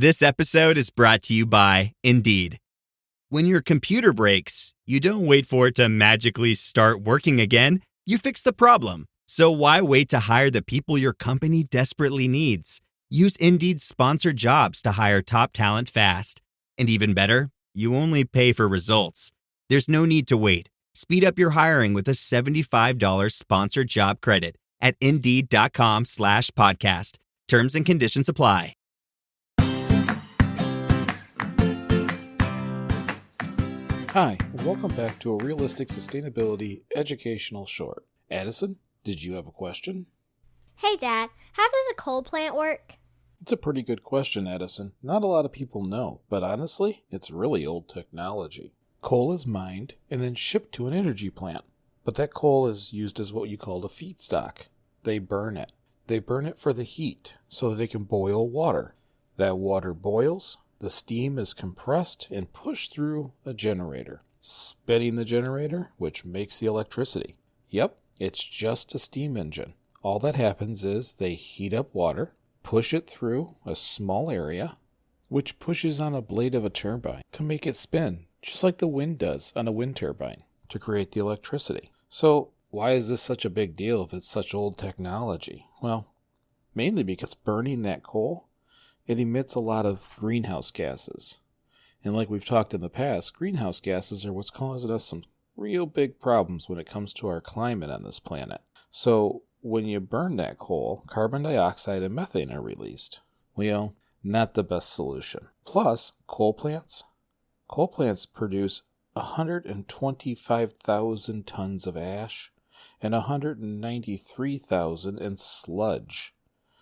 This episode is brought to you by Indeed. When your computer breaks, you don't wait for it to magically start working again. You fix the problem. So why wait to hire the people your company desperately needs? Use Indeed's sponsored jobs to hire top talent fast. And even better, you only pay for results. There's no need to wait. Speed up your hiring with a $75 sponsored job credit at Indeed.com/podcast. Terms and conditions apply. Hi, and welcome back to a realistic sustainability educational short. Addison, did you have a question? Hey Dad, how does a coal plant work? It's a pretty good question, Addison. Not a lot of people know, but honestly, it's really old technology. Coal is mined and then shipped to an energy plant, but that coal is used as what you call a feedstock. They burn it. They burn it for the heat so that they can boil water. That water boils. The steam is compressed and pushed through a generator, spinning the generator, which makes the electricity. Yep, it's just a steam engine. All that happens is they heat up water, push it through a small area, which pushes on a blade of a turbine to make it spin, just like the wind does on a wind turbine, to create the electricity. So why is this such a big deal if it's such old technology? Well, mainly because burning that coal, it emits a lot of greenhouse gases. And like we've talked in the past, greenhouse gases are what's causing us some real big problems when it comes to our climate on this planet. So when you burn that coal, carbon dioxide and methane are released. Well, not the best solution. Plus, coal plants produce 125,000 tons of ash and 193,000 in sludge,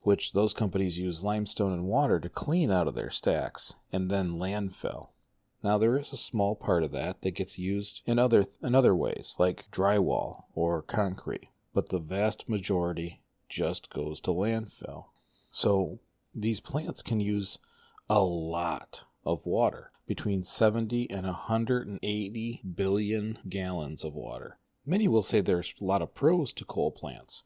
which those companies use limestone and water to clean out of their stacks and then landfill. Now there is a small part of that gets used in other ways, like drywall or concrete, but the vast majority just goes to landfill. So these plants can use a lot of water, between 70 and 180 billion gallons of water. Many will say there's a lot of pros to coal plants.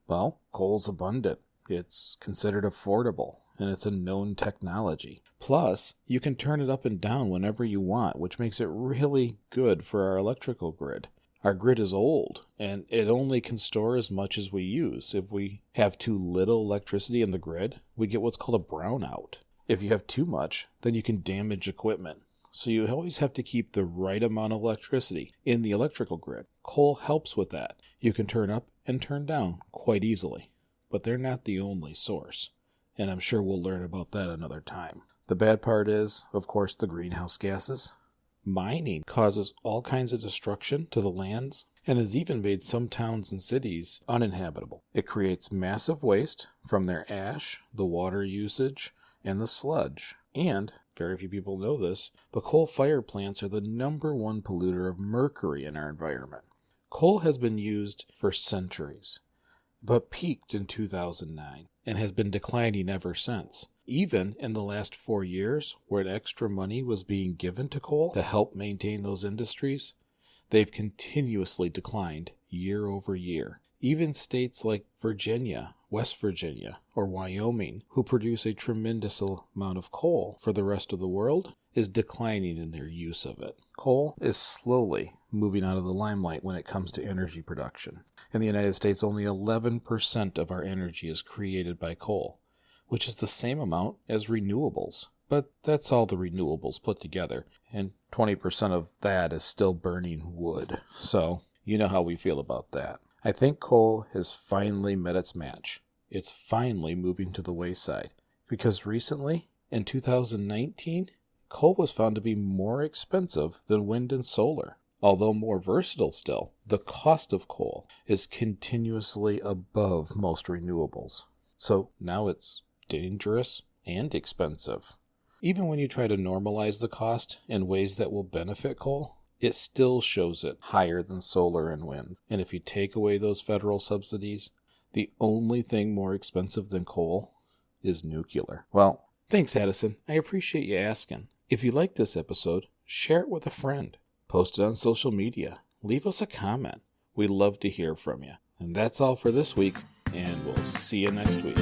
Well, coal's abundant. It's considered affordable, and it's a known technology. Plus, you can turn it up and down whenever you want, which makes it really good for our electrical grid. Our grid is old, and it only can store as much as we use. If we have too little electricity in the grid, we get what's called a brownout. If you have too much, then you can damage equipment. So you always have to keep the right amount of electricity in the electrical grid. Coal helps with that. You can turn up and turn down quite easily. But they're not the only source, and I'm sure we'll learn about that another time. The bad part is, of course, the greenhouse gases. Mining causes all kinds of destruction to the lands and has even made some towns and cities uninhabitable. It creates massive waste from their ash, the water usage, and the sludge. And, very few people know this, but coal fire plants are the number one polluter of mercury in our environment. Coal has been used for centuries, but peaked in 2009 and has been declining ever since. Even in the last 4 years, where extra money was being given to coal to help maintain those industries, they've continuously declined year over year. Even states like Virginia, West Virginia, or Wyoming, who produce a tremendous amount of coal for the rest of the world, is declining in their use of it. Coal is slowly moving out of the limelight when it comes to energy production. In the United States, only 11% of our energy is created by coal, which is the same amount as renewables. But that's all the renewables put together, and 20% of that is still burning wood. So, you know how we feel about that. I think coal has finally met its match. It's finally moving to the wayside. Because recently, in 2019, coal was found to be more expensive than wind and solar. Although more versatile still, the cost of coal is continuously above most renewables. So now it's dangerous and expensive. Even when you try to normalize the cost in ways that will benefit coal, it still shows it higher than solar and wind. And if you take away those federal subsidies, the only thing more expensive than coal is nuclear. Well, thanks, Addison. I appreciate you asking. If you like this episode, share it with a friend. Post it on social media. Leave us a comment. We'd love to hear from you. And that's all for this week, and we'll see you next week.